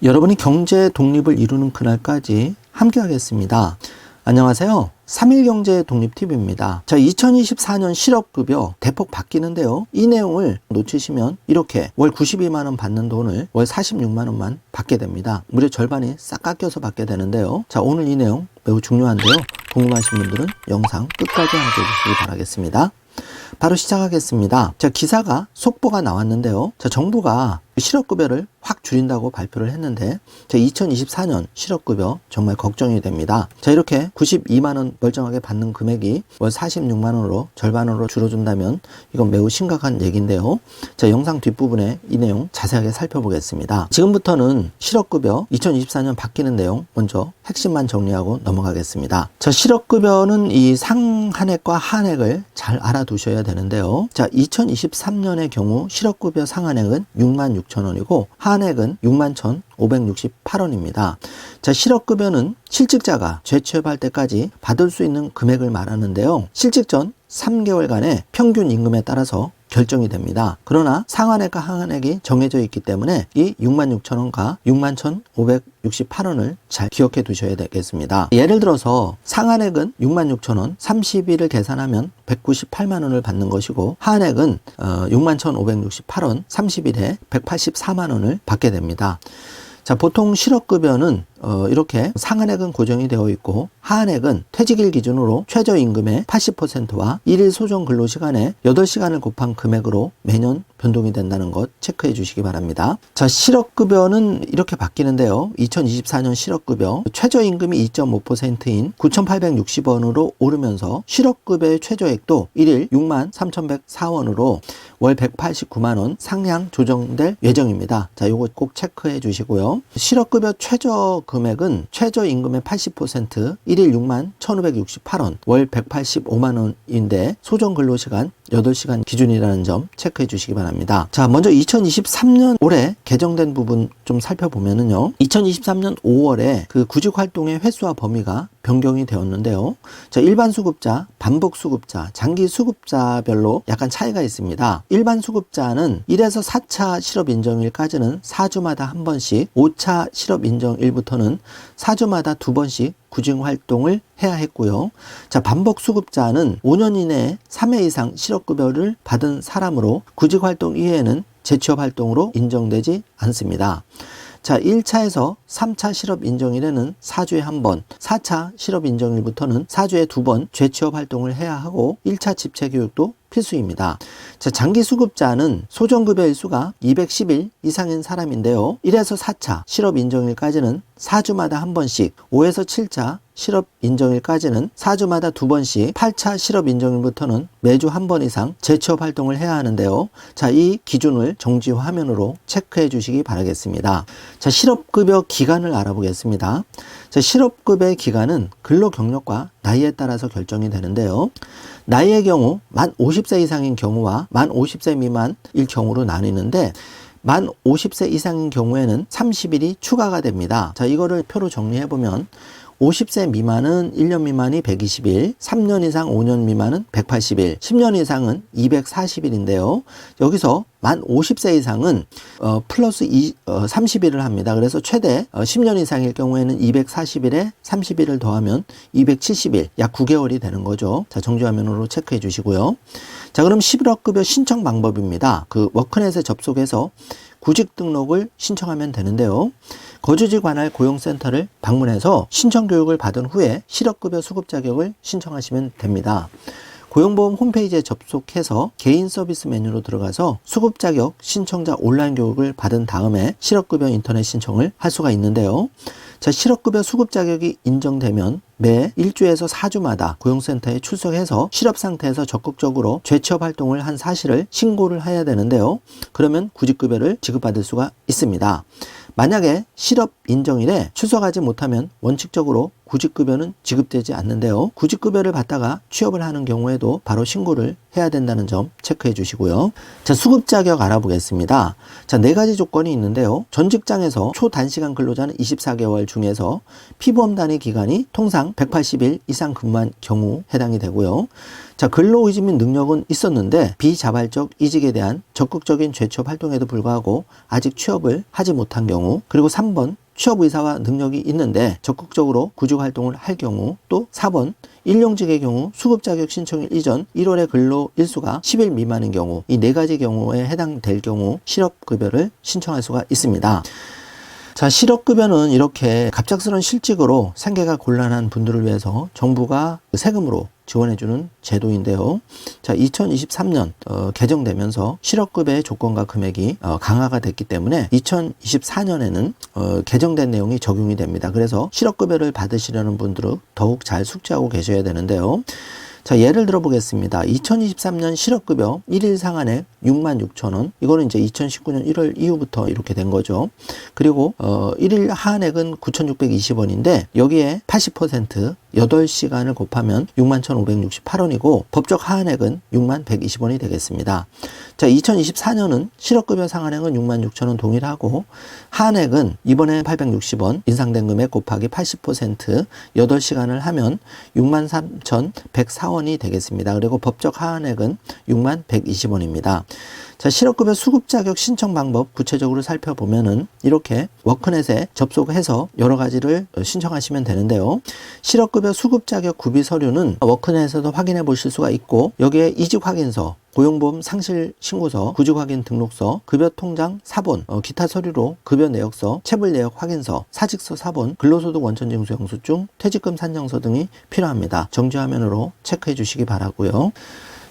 여러분이 경제 독립을 이루는 그날까지 함께 하겠습니다. 안녕하세요. 3일 경제 독립TV입니다. 자, 2024년 실업급여 대폭 바뀌는데요. 이 내용을 놓치시면 이렇게 월 92만원 받는 돈을 월 46만원만 받게 됩니다. 무려 절반이 싹 깎여서 받게 되는데요. 자, 오늘 이 내용 매우 중요한데요. 궁금하신 분들은 영상 끝까지 함께 해주시기 바라겠습니다. 바로 시작하겠습니다. 자, 기사가 속보가 나왔는데요. 자, 정부가 실업급여를 확 줄인다고 발표를 했는데, 자, 2024년 실업급여 정말 걱정이 됩니다. 자, 이렇게 92만원 멀쩡하게 받는 금액이 월 46만원으로 절반으로 줄어든다면 이건 매우 심각한 얘기인데요. 자, 영상 뒷부분에 이 내용 자세하게 살펴보겠습니다. 지금부터는 실업급여 2024년 바뀌는 내용 먼저 핵심만 정리하고 넘어가겠습니다. 자, 실업급여는 이 상한액과 하한액을 잘 알아두셔야 되는데요. 자, 2023년의 경우 실업급여 상한액은 66,000원이고 하한액은 61,568원입니다. 자, 실업급여는 실직자가 재취업할 때까지 받을 수 있는 금액을 말하는데요. 실직 전 3개월간의 평균 임금에 따라서 결정이 됩니다. 그러나 상한액과 하한액이 정해져 있기 때문에 이 66,000원과 61,568원을 잘 기억해 두셔야 되겠습니다. 예를 들어서 상한액은 66,000원, 30일을 계산하면 198만원을 받는 것이고, 하한액은 61,568원, 30일에 184만원을 받게 됩니다. 자, 보통 실업급여는 이렇게 상한액은 고정이 되어 있고, 하한액은 퇴직일 기준으로 최저임금의 80%와 1일 소정 근로시간에 8시간을 곱한 금액으로 매년 변동이 된다는 것 체크해 주시기 바랍니다. 자, 실업급여는 이렇게 바뀌는데요. 2024년 실업급여 최저임금이 2.5%인 9,860원으로 오르면서 실업급여의 최저액도 1일 63,104원으로 월 189만원 상향 조정될 예정입니다. 자, 요거 꼭 체크해 주시고요. 실업급여 최저 금액은 최저임금의 80%, 1일 61,568원, 월 185만원인데 소정 근로시간 8시간 기준이라는 점 체크해 주시기 바랍니다. 자, 먼저 2023년 올해 개정된 부분 좀 살펴보면은요. 2023년 5월에 그 구직 활동의 횟수와 범위가 변경이 되었는데요. 자, 일반 수급자, 반복 수급자, 장기 수급자별로 약간 차이가 있습니다. 일반 수급자는 1에서 4차 실업 인정일까지는 4주마다 한 번씩, 5차 실업 인정일부터는 4주마다 2번씩 구직 활동을 해야 했고요. 자, 반복 수급자는 5년 이내에 3회 이상 실업급여를 받은 사람으로 구직 활동 이외에는 재취업 활동으로 인정되지 않습니다. 자, 1차에서 3차 실업 인정일에는 4주에 한 번, 4차 실업 인정일부터는 4주에 2번 재취업 활동을 해야 하고, 1차 집체 교육도 필수입니다. 자, 장기 수급자는 소정급여 일수가 210일 이상인 사람인데요. 1에서 4차 실업 인정일까지는 4주마다 한 번씩, 5에서 7차 실업 인정일까지는 4주마다 2번씩, 8차 실업 인정일부터는 매주 한 번 이상 재취업 활동을 해야 하는데요. 자, 이 기준을 정지 화면으로 체크해 주시기 바라겠습니다. 자, 실업급여 기간을 알아보겠습니다. 자, 실업급여의 기간은 근로 경력과 나이에 따라서 결정이 되는데요. 나이의 경우 만 50세 이상인 경우와 만 50세 미만일 경우로 나뉘는데, 만 50세 이상인 경우에는 30일이 추가가 됩니다. 자, 이거를 표로 정리해보면 50세 미만은 1년 미만이 120일, 3년 이상 5년 미만은 180일, 10년 이상은 240일인데요. 여기서 만 50세 이상은 플러스 30일을 합니다. 그래서 최대 10년 이상일 경우에는 240일에 30일을 더하면 270일, 약 9개월이 되는 거죠. 자, 정지화면으로 체크해 주시고요. 자, 그럼 실업급여 신청 방법입니다. 그 워크넷에 접속해서 구직 등록을 신청하면 되는데요. 거주지 관할 고용센터를 방문해서 신청 교육을 받은 후에 실업급여 수급 자격을 신청하시면 됩니다. 고용보험 홈페이지에 접속해서 개인 서비스 메뉴로 들어가서 수급 자격 신청자 온라인 교육을 받은 다음에 실업급여 인터넷 신청을 할 수가 있는데요. 자, 실업급여 수급 자격이 인정되면 매 1주에서 4주마다 고용센터에 출석해서 실업 상태에서 적극적으로 재취업 활동을 한 사실을 신고를 해야 되는데요. 그러면 구직급여를 지급받을 수가 있습니다. 만약에 실업 인정일에 출석하지 못하면 원칙적으로 구직급여는 지급되지 않는데요. 구직급여를 받다가 취업을 하는 경우에도 바로 신고를 해야 된다는 점 체크해 주시고요. 자, 수급 자격 알아보겠습니다. 자, 4가지 조건이 있는데요. 전 직장에서 초단시간 근로자는 24개월 중에서 피보험 단위 기간이 통상 주당 180일 이상 근무한 경우 해당이 되고요. 자, 근로의지 및 능력은 있었는데 비자발적 이직에 대한 적극적인 재취업 활동에도 불구하고 아직 취업을 하지 못한 경우, 그리고 3번 취업 의사와 능력이 있는데 적극적으로 구직 활동을 할 경우, 또 4번 일용직의 경우 수급 자격 신청일 이전 1월의 근로 일수가 10일 미만인 경우, 이 네 가지 경우에 해당될 경우 실업급여를 신청할 수가 있습니다. 자, 실업급여는 이렇게 갑작스러운 실직으로 생계가 곤란한 분들을 위해서 정부가 세금으로 지원해주는 제도인데요. 자, 2023년 개정되면서 실업급여의 조건과 금액이 강화가 됐기 때문에 2024년에는 개정된 내용이 적용이 됩니다. 그래서 실업급여를 받으시려는 분들은 더욱 잘 숙지하고 계셔야 되는데요. 자, 예를 들어 보겠습니다. 2023년 실업급여 1일 상한액 66,000원. 이거는 이제 2019년 1월 이후부터 이렇게 된 거죠. 그리고 1일 하한액은 9,620원인데 여기에 80% 8시간을 곱하면 61,568원이고 법적 하한액은 61,120원이 되겠습니다. 자, 2024년은 실업급여 상한액은 66,000원 동일하고 하한액은 이번에 860원 인상된 금액 곱하기 80% 8시간을 하면 63,104원이 되겠습니다. 그리고 법적 하한액은 61,120원입니다. 자, 실업급여 수급 자격 신청 방법 구체적으로 살펴보면은 이렇게 워크넷에 접속해서 여러 가지를 신청하시면 되는데요. 실업급여 수급 자격 구비 서류는 워크넷에서도 확인해 보실 수가 있고, 여기에 이직 확인서, 고용보험 상실 신고서, 구직 확인 등록서, 급여 통장 사본, 기타 서류로 급여 내역서, 체불 내역 확인서, 사직서 사본, 근로소득 원천징수 영수증, 퇴직금 산정서 등이 필요합니다. 정지화면으로 체크해 주시기 바라고요.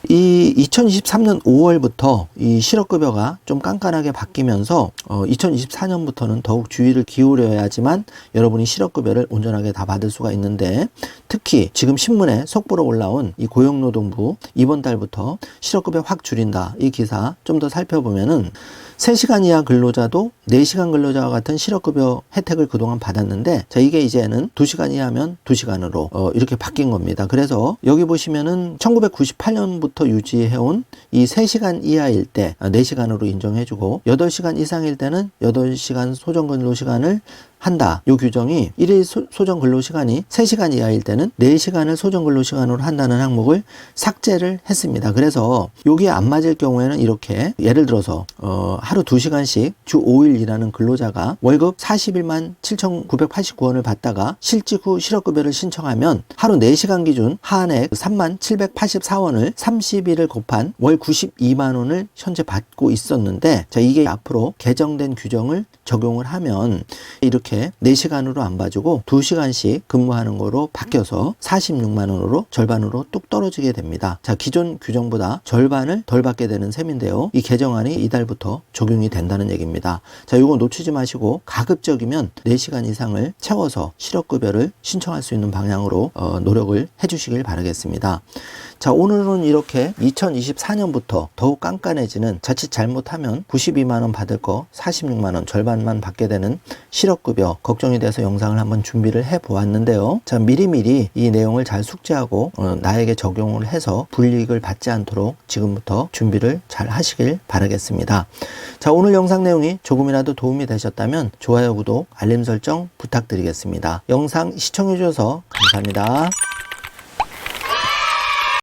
이 2023년 5월부터 이 실업급여가 좀 깐깐하게 바뀌면서 2024년부터는 더욱 주의를 기울여야지만 여러분이 실업급여를 온전하게 다 받을 수가 있는데, 특히 지금 신문에 속보로 올라온 이 고용노동부 이번 달부터 실업급여 확 줄인다, 이 기사 좀 더 살펴보면은 3시간 이하 근로자도 4시간 근로자와 같은 실업급여 혜택을 그동안 받았는데, 자, 이게 이제는 2시간 이하면 2시간으로 이렇게 바뀐 겁니다. 그래서 여기 보시면은 1998년부터 유지해온 이 3시간 이하일 때 4시간으로 인정해주고 8시간 이상일 때는 8시간 소정근로시간을 한다. 이 규정이 1일 소정 근로시간이 3시간 이하일 때는 4시간을 소정 근로시간으로 한다는 항목을 삭제를 했습니다. 그래서 여기에 안 맞을 경우에는 이렇게, 예를 들어서 하루 2시간씩 주 5일 일하는 근로자가 월급 41만 7,989원을 받다가 실직 후 실업급여를 신청하면 하루 4시간 기준 하한액 3만 784원을 30일을 곱한 월 92만 원을 현재 받고 있었는데, 자, 이게 앞으로 개정된 규정을 적용을 하면 이렇게 4시간으로 안 봐주고 2시간씩 근무하는 거로 바뀌어서 46만 원으로 절반으로 뚝 떨어지게 됩니다. 자, 기존 규정보다 절반을 덜 받게 되는 셈인데요. 이 개정안이 이달부터 적용이 된다는 얘기입니다. 자, 이거 놓치지 마시고 가급적이면 4시간 이상을 채워서 실업급여를 신청할 수 있는 방향으로 노력을 해주시길 바라겠습니다. 자, 오늘은 이렇게 2024년부터 더욱 깐깐해지는, 자칫 잘못하면 92만 원 받을 거 46만 원 절반만 받게 되는 실업급여 걱정이 돼서 영상을 한번 준비를 해 보았는데요. 자, 미리미리 이 내용을 잘 숙지하고 나에게 적용을 해서 불이익을 받지 않도록 지금부터 준비를 잘 하시길 바라겠습니다. 자, 오늘 영상 내용이 조금이라도 도움이 되셨다면 좋아요, 구독, 알림 설정 부탁드리겠습니다. 영상 시청해 주셔서 감사합니다.